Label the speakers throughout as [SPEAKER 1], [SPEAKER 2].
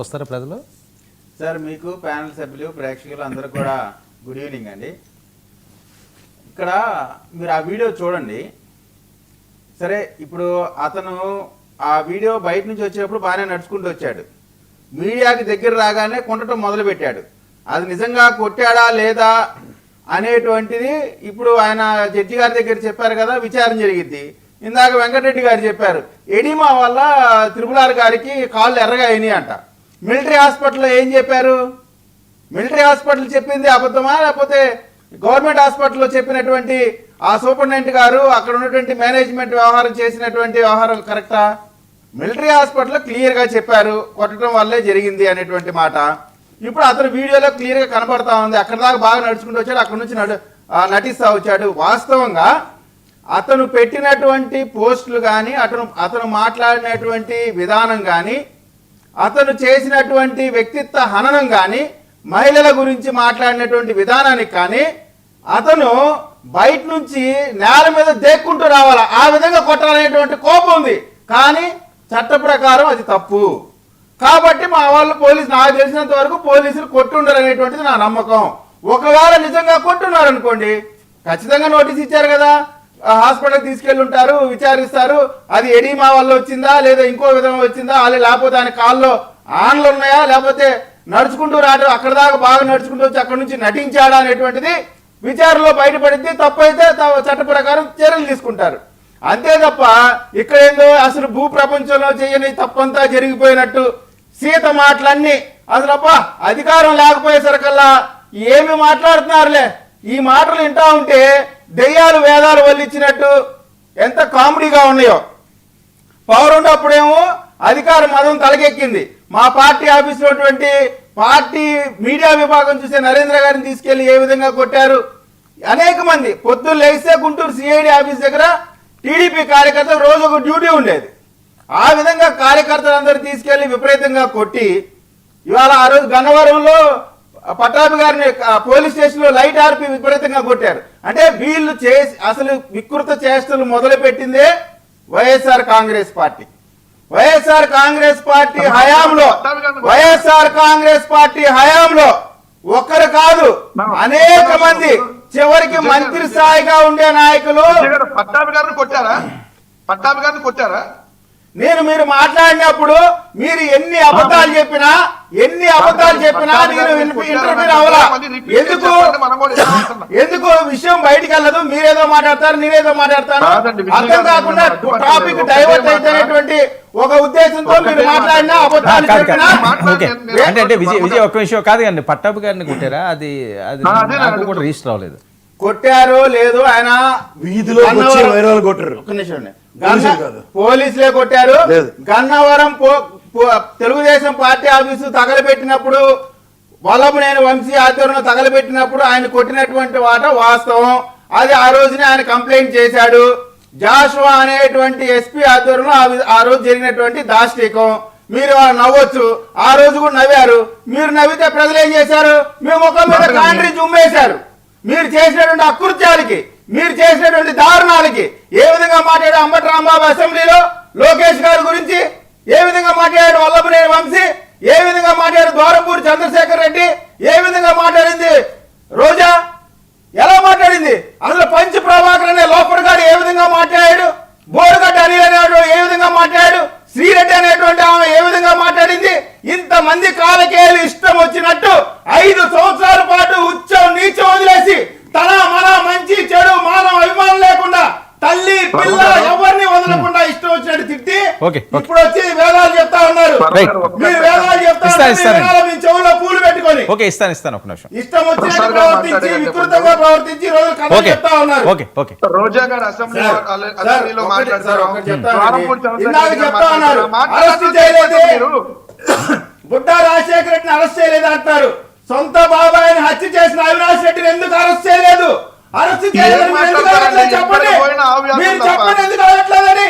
[SPEAKER 1] వస్తారా ప్రజలు?
[SPEAKER 2] సార్ మీకు ప్యానల్ సభ్యులు ప్రేక్షకులు అందరూ కూడా గుడ్ ఈవినింగ్ అండి. ఇక్కడ మీరు ఆ వీడియో చూడండి. సరే, ఇప్పుడు అతను ఆ వీడియో బయట నుంచి వచ్చేటప్పుడు బాగానే నడుచుకుంటూ వచ్చాడు. మీడియాకి దగ్గర రాగానే కొట్టడం మొదలుపెట్టాడు. అది నిజంగా కొట్టాడా లేదా అనేటువంటిది ఇప్పుడు ఆయన జడ్జి గారి దగ్గర చెప్పారు కదా, విచారణ జరిగింది. ఇందాక వెంకటరెడ్డి గారు చెప్పారు, ఎడిమా వల్ల త్రిపులార్ గారికి కాళ్ళు ఎర్రగా అయినాయి అంట. మిలిటరీ హాస్పిటల్లో ఏం చెప్పారు? మిలిటరీ హాస్పిటల్ చెప్పింది అబద్ధమా, లేకపోతే గవర్నమెంట్ హాస్పిటల్లో చెప్పినటువంటి ఆ సూపరింటెండెంట్ గారు అక్కడ ఉన్నటువంటి మేనేజ్మెంట్ వ్యవహారం చేసినటువంటి వ్యవహారం కరెక్టా? మిలిటరీ హాస్పిటల్లో క్లియర్గా చెప్పారు కొట్టడం వల్లే జరిగింది అనేటువంటి మాట. ఇప్పుడు అతను వీడియోలో క్లియర్గా కనబడతా ఉంది. అక్కడ దాకా బాగా నడుచుకుంటూ వచ్చాడు, అక్కడ నుంచి నటిస్తూ వచ్చాడు. వాస్తవంగా అతను పెట్టినటువంటి పోస్టులు కానీ అతను మాట్లాడినటువంటి విధానం కానీ అతను చేసినటువంటి వ్యక్తిత్వ హననం కానీ మహిళల గురించి మాట్లాడినటువంటి విధానానికి కానీ అతను బయట నుంచి నేల మీద దేక్కుంటూ రావాలా, ఆ విధంగా కొట్టాలనేటువంటి కోపం ఉంది. కానీ చట్ట ప్రకారం అది తప్పు. కాబట్టి మా వాళ్ళు నాకు తెలిసినంత వరకు పోలీసులు కొట్టుండరు అనేటువంటిది నా నమ్మకం. ఒకవేళ నిజంగా కొట్టున్నారు అనుకోండి, ఖచ్చితంగా నోటీస్ ఇచ్చారు కదా, హాస్పిటల్కి తీసుకెళ్ళి ఉంటారు, విచారిస్తారు. అది ఎడిమా వల్ల వచ్చిందా లేదా ఇంకో విధంగా వచ్చిందా, లేకపోతే ఆయన కాల్లో ఆన్లు ఉన్నాయా, లేకపోతే నడుచుకుంటూ రావడం అక్కడ దాకా బాగా నడుచుకుంటూ వచ్చి అక్కడ నుంచి నటించాడా అనేటువంటిది విచారణలో బయటపడింది. తప్పు అయితే చట్ట ప్రకారం చర్యలు తీసుకుంటారు. అంతే తప్ప ఇక్కడ ఏందో అసలు భూ ప్రపంచంలో చేయని తప్పంతా జరిగిపోయినట్టు సీత మాటలన్నీ అసలు అధికారం లేకపోయేసరికల్లా ఏమి మాట్లాడుతున్నారులే. ఈ మాటలు వింటా ఉంటే దెయ్యాలు వేదాలు వల్లించినట్టు ఎంత కామెడీగా ఉన్నాయో. పవర్ ఉన్నప్పుడేమో అధికార మదం తలకెక్కింది. మా పార్టీ ఆఫీసులో పార్టీ మీడియా విభాగం చూసే నరేంద్ర గారిని తీసుకెళ్లి ఏ విధంగా కొట్టారు. అనేక మంది పొద్దున్న లేస్తే గుంటూరు సిఐడి ఆఫీస్ దగ్గర టీడీపీ కార్యకర్తలు రోజు ఒక డ్యూటీ ఉండేది. ఆ విధంగా కార్యకర్తలందరూ తీసుకెళ్లి విపరీతంగా కొట్టి ఇవాళ ఆ రోజు గన్నవరంలో పట్టాభి గారిని పోలీస్ స్టేషన్ లో లైట్ ఆర్పి విపరీతంగా కొట్టారు. అంటే వీళ్ళు అసలు వికృత చేష్టలు మొదలు పెట్టిందే వైఎస్ఆర్ కాంగ్రెస్ పార్టీ. వైఎస్ఆర్ కాంగ్రెస్ పార్టీ హయాంలో ఒక్కరు కాదు అనేక మంది, చివరికి మంత్రి స్థాయిగా ఉండే నాయకులు
[SPEAKER 3] పట్టాభి గారిని కొట్టారా?
[SPEAKER 2] మీరు మాట్లాడినప్పుడు మీరు ఎన్ని అబద్ధాలు చెప్పినా నేను ఇంటర్వ్యూ అవ్వాలా? ఎందుకు విషయం బయటికి వెళ్ళదు? మీరేదో మాట్లాడతారు, నేనేదో మాట్లాడతాను, అర్థం కాకుండా టాపిక్ డైవర్ట్ అయితేనేటువంటి ఒక ఉద్దేశంతో మీరు మాట్లాడినా అబద్ధాలు చెప్పినా.
[SPEAKER 1] అంటే విజయ్ ఒక్క విషయం కాదు కానీ పట్టాభి గారిని కొట్టారా? అది కూడా రిజిస్టర్ అవ్వలేదు.
[SPEAKER 2] కొట్టారో లేదో ఆయన
[SPEAKER 4] వీధిలో కొట్టారు,
[SPEAKER 2] పోలీసులే కొట్టారు. గన్నవరం తెలుగుదేశం పార్టీ ఆఫీసు తగలబెట్టినప్పుడు, వల్లభనేని వంశీ ఆధ్వర్యంలో తగలబెట్టినప్పుడు ఆయన కొట్టినటువంటి మాట వాస్తవం. అది ఆ రోజునే ఆయన కంప్లైంట్ చేశాడు. జాషువా అనేటువంటి ఎస్పీ ఆధ్వర్యంలో ఆ రోజు జరిగినటువంటి దాష్టీకం. మీరు నవ్వచ్చు, ఆ రోజు కూడా నవ్వారు. మీరు నవ్వితే ప్రజలు ఏం చేశారు? మీ ముఖం మీద కాండ్రి జుమ్మేశారు. మీరు చేసినటువంటి అకృత్యాలకి, మీరు చేసినటువంటి దారుణాలకి ఏ విధంగా మాట్లాడారు అంబటి రాంబాబు అసెంబ్లీలో, లోకేష్ గారి గురించి ఏ విధంగా మాట్లాడాడు వల్లభనేని వంశీ, ఏ విధంగా మాట్లాడారు ద్వారంపూడి చంద్రశేఖర్ రెడ్డి, ఏ విధంగా మాట్లాడింది రోజా, ఎలా మాట్లాడింది అసలు పంచ్ ప్రభాకర్ అనే లోపర్ గారు ఏ విధంగా మాట్లాడాడు, బోరుగడ్డ అనిల్ అనేటువంటి ఏ విధంగా మాట్లాడాడు, శ్రీరెడ్డి అనేటువంటి ఆమె ఏ విధంగా మాట్లాడింది. ఇంతమంది కాలకేయులు ఇష్టం వచ్చినట్టు 5 సంవత్సరాల పాటు ఉచ్చం నీచం వదిలేసి తన మన మంచి చెడు మానవ అభిమానం లేకుండా తల్లి పిల్ల ఎవరిని వదలకుండా ఇష్టం వచ్చినట్టు తిట్టి ఇప్పుడు వచ్చి వేదాలు చెప్తా ఉన్నారు. మీరు వేదాలు చెప్తారు, మీ చెవులో పూలు పెట్టుకొని ఇష్టం వచ్చినట్టు ప్రవర్తించి వికృతంగా ప్రవర్తించి రోజు కథ చెప్తా ఉన్నారు.
[SPEAKER 3] రోజా గారు అసెంబ్లీలో
[SPEAKER 2] ఇందాక చెప్తా ఉన్నారు, అరెస్ట్ చేయలేదు, బుడ్డా రాజశేఖర రెడ్డిని అరెస్ట్ చేయలేదు అంటారు. సొంత బాబాయిని హత్య చేసిన అవినాష్ రెడ్డిని ఎందుకు అరెస్ట్ చేయలేదు? అరెస్ట్ చేయలేదు చెప్పండి. మీరు చెప్పండి ఎందుకు అడగట్లేదని.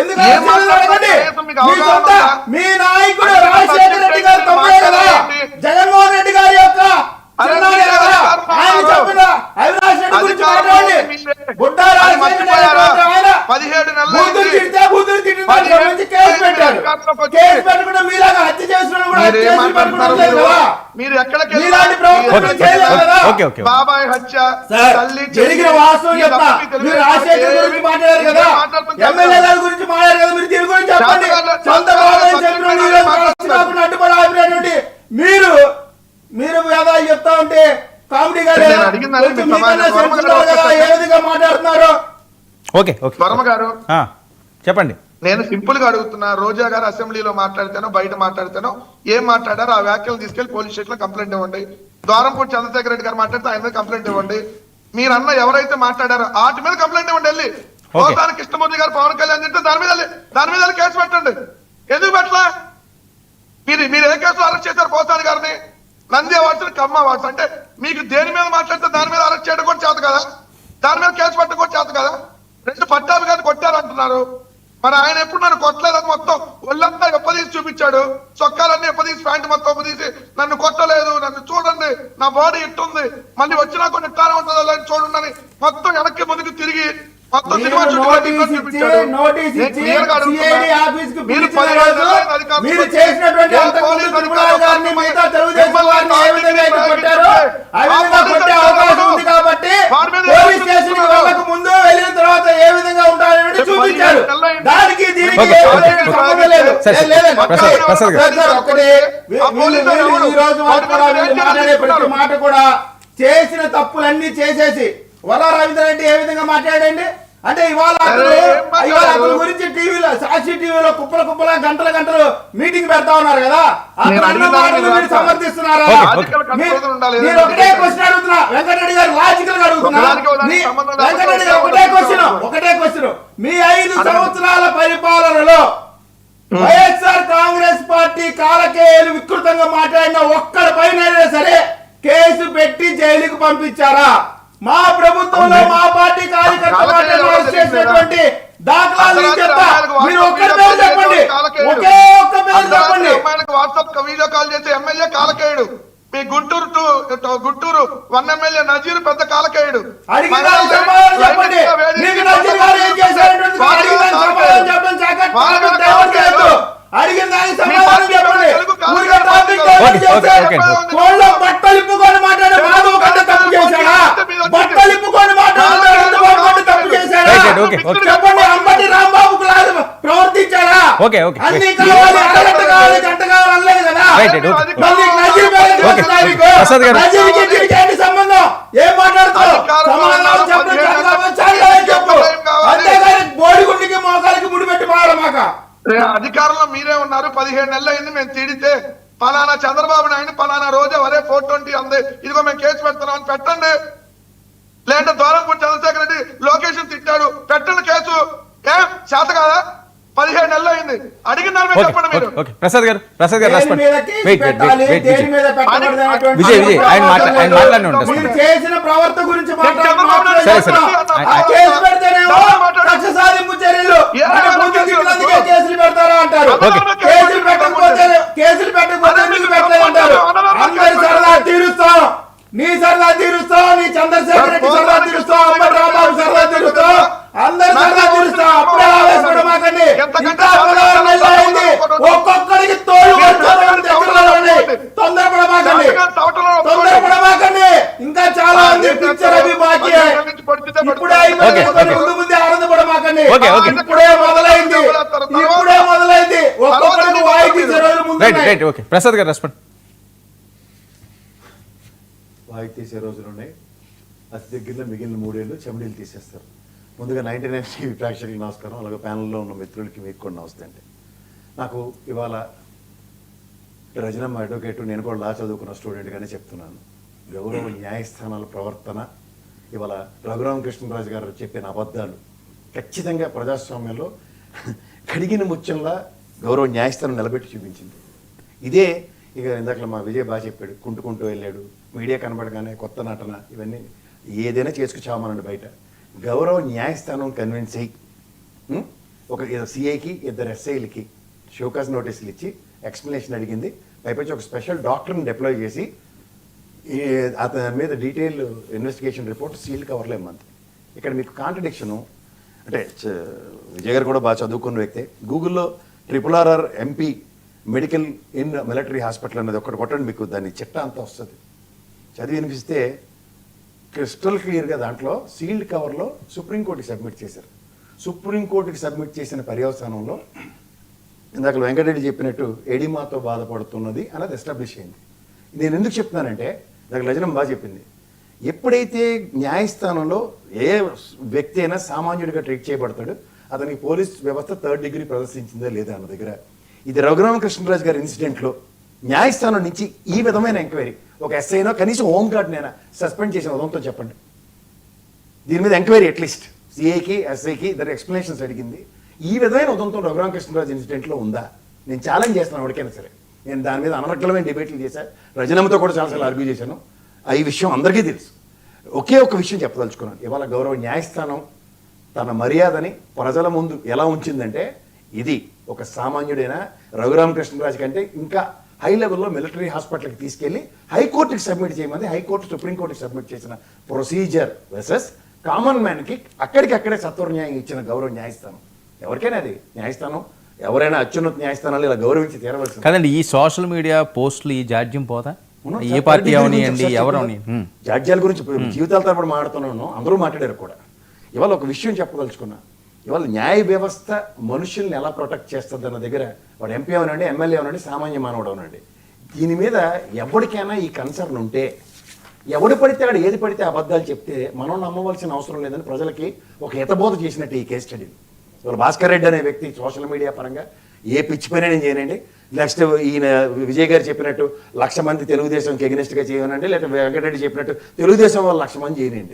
[SPEAKER 2] ఎందుకు అడగండి. మీ నాయకుడు రాజశేఖర రెడ్డి గారు తప్పే కదా, జగన్మోహన్ రెడ్డి గారి యొక్క ఆయన చెప్పిన అవినాష్ రెడ్డి గురించి మాట్లాడండి. బుడ్డా బూతులు తిడితే కేసు పెట్టారు. కేసు పెట్టకుండా మీలాగా హత్య చేసిన కూడా
[SPEAKER 3] ఏం
[SPEAKER 5] కేసులు
[SPEAKER 3] మాట్లాడుతున్నారు
[SPEAKER 5] పెట్టడం లేదు కదా?
[SPEAKER 3] మీరు ఎక్కడికి
[SPEAKER 5] మీలాంటి ప్రవర్తన చేయలేదు కదా?
[SPEAKER 1] ఓకే.
[SPEAKER 3] బాబాయ్ హత్య
[SPEAKER 5] సార్,
[SPEAKER 3] తల్లి
[SPEAKER 5] జరిగిన వాస్తవం చెప్తా. మీరు రాజశేఖర్ గురించి మాట్లాడారు కదా, ఎమ్మెల్యే గారి గురించి మాట్లాడారు కదా, మీరు దీని గురించి చెప్పండి. సొంత బాబాయ్ చెప్పిన ఈ రోజు కాకుండా అడ్డుపడి ఆపినటువంటి మీరు వేదాలు చెప్తా ఉంటే కామెడీగా లేదా?
[SPEAKER 3] నేను అడిగిన దానికి
[SPEAKER 5] కొంచెం
[SPEAKER 3] మీ
[SPEAKER 5] మీకన్నా
[SPEAKER 3] సమాధానం
[SPEAKER 5] సెన్స్ ఉండాలి కదా, ఏ విధంగా మాట్లాడుతున్నారు?
[SPEAKER 1] ఓకే
[SPEAKER 3] వర్మ గారు
[SPEAKER 1] చెప్పండి.
[SPEAKER 3] నేను సింపుల్ గా అడుగుతున్నా, రోజా గారు అసెంబ్లీలో మాట్లాడితేనో బయట మాట్లాడితేనో ఏం మాట్లాడారో ఆ వ్యాఖ్యలు తీసుకెళ్లి పోలీస్ స్టేషన్ లో కంప్లైంట్ ఇవ్వండి. ద్వారంపూడి చంద్రశేఖర్ రెడ్డి గారు మాట్లాడితే ఆయన మీద కంప్లైంట్ ఇవ్వండి. మీరన్న ఎవరైతే మాట్లాడారో వాటి మీద కంప్లైంట్ ఇవ్వండి. వెళ్ళి పోసాని కృష్ణమూర్తి గారు పవన్ కళ్యాణ్ తింటే దాని మీద కేసు పెట్టండి. ఎందుకు పెట్టలా? మీరు ఏ కేసులో అరెస్ట్ చేశారు పోసాని గారిని? నంది అవార్డ్స్, కమ్మ అవార్డ్స్ అంటే మీకు దేని మీద మాట్లాడితే దాని మీద అరెస్ట్ చేయడం కూడా చేత కదా, దాని మీద కేసు పెట్టడం కూడా చేత కదా. రెండు పట్టాభి గారిని కొట్టారంటున్నారు, మరి ఆయన ఎప్పుడు నన్ను కొట్టలేదని మొత్తం ఒళ్ళంతా ఎప్పదీసి చూపించాడు. చొక్కాలన్నీ ఎప్పదీసి, ప్యాంటు మొత్తం ఎప్పదీసి నన్ను కొట్టలేదు, నన్ను చూడండి, నా బాడీ ఇట్టుంది, మళ్ళీ వచ్చినా కొన్ని ఇట్టానే ఉంటుందో లేని చూడండి అని మొత్తం వెనక్కి ముందుకు తిరిగి మొత్తం సినిమా
[SPEAKER 5] మీరు చేసినటువంటి అంతకుముందు త్రిపురారి గారిని, మిగతా తెలుగుదేశం వారిని ఏ విధంగా అయితే కొట్టారో ఆ విధంగా కొట్టే అవకాశం ఉంది కాబట్టి పోలీస్ స్టేషన్ వెళ్ళక ముందు వెళ్ళిన తర్వాత ఏ విధంగా ఉంటారని చూపించారు. దానికి దీనికి సంబంధం లేదు. ఒకటి ఈ రోజు మాట్లాడే ప్రతి మాట కూడా చేసిన తప్పులన్నీ చేసేసి వరా రవీంద్ర రెడ్డి ఏ విధంగా మాట్లాడండి అంటే ఇవాళ అతని గురించి టీవీలో, సాక్షి టీవీలో కుప్పల గంటలు మీటింగ్ పెడతా ఉన్నారు కదా, మీరు సమర్థిస్తున్నారా? మీరు ఒకటే క్వశ్చన్ అడుగుతున్నా, వెంకటరెడ్డి గారు లాజికల్ గా అడుగుతున్నా. వెంకటరెడ్డి గారు ఒకటే క్వశ్చన్, మీ 5 సంవత్సరాల పరిపాలనలో వైఎస్ఆర్ కాంగ్రెస్ పార్టీ కాలకేయులు వికృతంగా మాట్లాడిన ఒక్కడి పైన సరే కేసు పెట్టి జైలుకు పంపించారా? మా ప్రభుత్వంలో మా పార్టీ కార్యకర్తలు చేసినటువంటి దాఖలాలు చెప్తా, మీరు ఒక్కరి పేరు చెప్పండి, ఒకే ఒక్క పేరు చెప్పండి.
[SPEAKER 3] వాట్సాప్ వీడియో కాల్ చేసి ఎమ్మెల్యే కాలకేయుడు, మీ గుంటూరు 1 ఎమ్మెల్యే నజీర్ పెద్ద కాలకేయుడు.
[SPEAKER 5] అడిగిన దానికి సమాధానం చెప్పండి. మీకు నజీర్ గారు ఏం చేశారంటే అడిగిన దానికి సమాధానం చెప్పండి. అడిగిన దానికి సమాధానం చెప్పండి. కోళ్ళ బట్టలు ఇప్పుకొని మాట్లాడే మాధవ్ కంటే తప్పు చేశాడా? బట్టలు ఇప్పుకొని మాట్లాడే తప్పు చేశాడా? చెప్పండి. అంబటి రాంబాబుకు ప్రవర్తించాడా? అన్ని కావాలి, అరగంట కావాలి, గంట కావాలి అనలేదు కదా. నజీర్కి సంబంధం ఏం మాట్లాడుతావు? సమాధానం చెప్పు. అంతేగాని బోడిగుండికి మోకాలకి ముడిపెట్టి మాక.
[SPEAKER 3] అధికారంలో మీరే ఉన్నారు, 17 నెలలు అయింది. మేము తిడితే పలానా చంద్రబాబు నాయుడు, పలానా రోజా వరే 420 అంది, ఇదిగో మేము కేసు పెడుతున్నాం అని పెట్టండి. లేదంటే ద్వారంపూడి చంద్రశేఖర్ రెడ్డి లొకేషన్ తిట్టాడు, పెట్టండి కేసు. ఏం చేత కాదా? 17 నెలలు అయింది. అడిగిన దాని మీద చెప్పండి. మీరు
[SPEAKER 1] ప్రసాద్ గారు
[SPEAKER 5] చేసిన ప్రవర్తన గురించి సాధింపు చర్యలు కేసులు పెడతారా అంటారు. కేసులు పెట్టకపోతే ఎందుకు పెట్టలేదంటారు. అందరి సరదా తీరుస్తాం, నీ సరదా తీరుస్తాం, నీ చంద్రశేఖర్ రెడ్డి సరదా తీరుస్తాం, అంబటి రాంబాబు సరదా తీరుస్తాం, అందరి సరదా తీరుస్తాం. అప్పుడే ఆవేశపడమాకండి. ఇంకా 16 నెలలు అయింది, ఒక్కొక్కడికి తోలు తొందరపడమాకండి. ఇంకా చాలా ఉంది పిక్చర్ అవి బాకీ. ఇప్పుడే ముందే ఆనందపడమాకండి. ఇప్పుడే మొదలైంది. ఒక్కొక్కడికి వాయి తీసే రోజులు ముందు.
[SPEAKER 1] ప్రసాద్ గారు రెస్పాండ్.
[SPEAKER 4] వాయి తీసే రోజులు ఉన్నాయి. అతి దగ్గరలో మిగిలిన 3 ఏళ్ళు చెమడీలు తీసేస్తారు. ముందుగా 99 టీవీ ప్రేక్షకులకు నమస్కారం, అలాగే ప్యానల్లో ఉన్న మిత్రులకి మీకు కూడా నమస్తే అండి. నాకు ఇవాళ రజనమ్మ అడ్వకేట్, నేను కూడా లా చదువుకున్న స్టూడెంట్గానే చెప్తున్నాను. గౌరవ న్యాయస్థానాల ప్రవర్తన, ఇవాళ రఘురామకృష్ణరాజు గారు చెప్పిన అబద్ధాలు ఖచ్చితంగా ప్రజాస్వామ్యంలో కడిగిన ముత్యంలా గౌరవ న్యాయస్థానం నిలబెట్టి చూపించింది. ఇదే ఇక ఇందాక మా విజయ్ బాగా చెప్పాడు, కుంటూ వెళ్ళాడు, మీడియా కనబడగానే కొత్త నటన, ఇవన్నీ ఏదైనా చేసుకు చామనండి బయట. గౌరవ న్యాయస్థానం కన్విన్స్ అయ్యి ఒక సిఐకి 2 ఎస్ఐలకి షోకాస్ నోటీసులు ఇచ్చి ఎక్స్ప్లెనేషన్ అడిగింది. పైపచ్చి ఒక స్పెషల్ డాక్టర్ని డిప్లాయ్ చేసి అతని మీద డీటెయిల్ ఇన్వెస్టిగేషన్ రిపోర్ట్ సీల్డ్ కవర్లో ఇమ్మంది. ఇక్కడ మీకు కాంట్రడిక్షను అంటే విజయ్ గారు కూడా బాగా చదువుకున్న వ్యక్తే. గూగుల్లో RRR MP medical in military hospital అనేది ఒకటి కొట్టండి, మీకు దాని చిట్టా అంతా వస్తుంది. చదివి వినిపిస్తే క్రిస్టల్ క్లియర్గా దాంట్లో సీల్డ్ కవర్లో సుప్రీంకోర్టుకి సబ్మిట్ చేశారు. సుప్రీంకోర్టుకి సబ్మిట్ చేసిన పర్యవసానంలో ఇందాక వెంకటరెడ్డి చెప్పినట్టు ఎడిమాతో బాధపడుతున్నది అన్నది ఎస్టాబ్లిష్ అయింది. నేను ఎందుకు చెప్తున్నానంటే ఇందాక లజనం బాగా చెప్పింది, ఎప్పుడైతే న్యాయస్థానంలో ఏ వ్యక్తి అయినా సామాన్యుడిగా ట్రీట్ చేయబడతాడు అతనికి పోలీస్ వ్యవస్థ 3rd డిగ్రీ ప్రదర్శించిందా లేదా అన్న దగ్గర ఇది రఘురామకృష్ణరాజు గారి ఇన్సిడెంట్లో న్యాయస్థానం నుంచి ఈ విధమైన ఎంక్వైరీ ఒక ఎస్ఐనో కనీసం హోంగార్డ్నైనా సస్పెండ్ చేసిన ఉదంతో చెప్పండి. దీని మీద ఎంక్వైరీ అట్లీస్ట్ సిఐకి ఎస్ఐకి ఇద్దరు ఎక్స్ప్లెనేషన్స్ అడిగింది. ఈ విధమైన ఉదంతో రఘురామకృష్ణరాజు ఇన్సిడెంట్లో ఉందా? నేను ఛాలెంజ్ చేస్తున్నాను ఎవరికైనా సరే. నేను దాని మీద అనర్గళమైన డిబేట్లు చేశాను, రజనమ్మతో కూడా చాలాసార్లు ఆర్గ్యూ చేశాను. ఈ విషయం అందరికీ తెలుసు. ఒకే ఒక విషయం చెప్పదలుచుకున్నాను. ఇవాళ గౌరవ న్యాయస్థానం తన మర్యాదని ప్రజల ముందు ఎలా ఉంచిందంటే, ఇది ఒక సామాన్యుడైన రఘురామకృష్ణరాజు కంటే ఇంకా హై లెవెల్లో మిలిటరీ హాస్పిటల్కి తీసుకెళ్లి హైకోర్టుకి సబ్మిట్ చేయమని హైకోర్టు సుప్రీంకోర్టుకి సబ్మిట్ చేసిన ప్రొసీజర్ వర్సెస్ కామన్ మ్యాన్కి అక్కడికక్కడే సత్వర న్యాయం ఇచ్చిన గౌరవ న్యాయస్థానం. ఎవరికైనా అది న్యాయస్థానం, ఎవరైనా అత్యున్నత న్యాయస్థానాలు ఇలా గౌరవించి తీరవలసింది.
[SPEAKER 1] కదండి ఈ సోషల్ మీడియా పోస్టులు ఈ జాడ్యం పోతా ఏ పార్టీ అవనియండి ఎవరు అవని
[SPEAKER 4] జాడ్యాల గురించి జీవితాల తరబడి మాట్లాడుతున్నాను, అందరూ మాట్లాడారు కూడా. ఇవాళ ఒక విషయం చెప్పదలుచుకున్నా, ఇవాళ న్యాయ వ్యవస్థ మనుషుల్ని ఎలా ప్రొటెక్ట్ చేస్తుంది అన్న దగ్గర వాడు ఎంపీ అవనండి, ఎమ్మెల్యే అవనండి, సామాన్య మానవుడు అవనండి, దీని మీద ఎవరికైనా ఈ కన్సర్న్ ఉంటే ఎవడు పడితే ఆడు ఏది పడితే అబద్ధాలు చెప్తే మనం నమ్మవలసిన అవసరం లేదని ప్రజలకి ఒక హితబోధ చేసినట్టు ఈ కేసు స్టడీ. ఇవాళ భాస్కర్ రెడ్డి అనే వ్యక్తి సోషల్ మీడియా పరంగా ఏ పిచ్చి పైన నేను చేయనండి, నెక్స్ట్ ఈయన విజయ్ గారు చెప్పినట్టు 1,00,000 మంది తెలుగుదేశంకి ఎగ్నెస్ట్గా చేయనండి, లేకపోతే వెంకటరెడ్డి చెప్పినట్టు తెలుగుదేశం వాళ్ళు 1,00,000 మంది చేయనండి.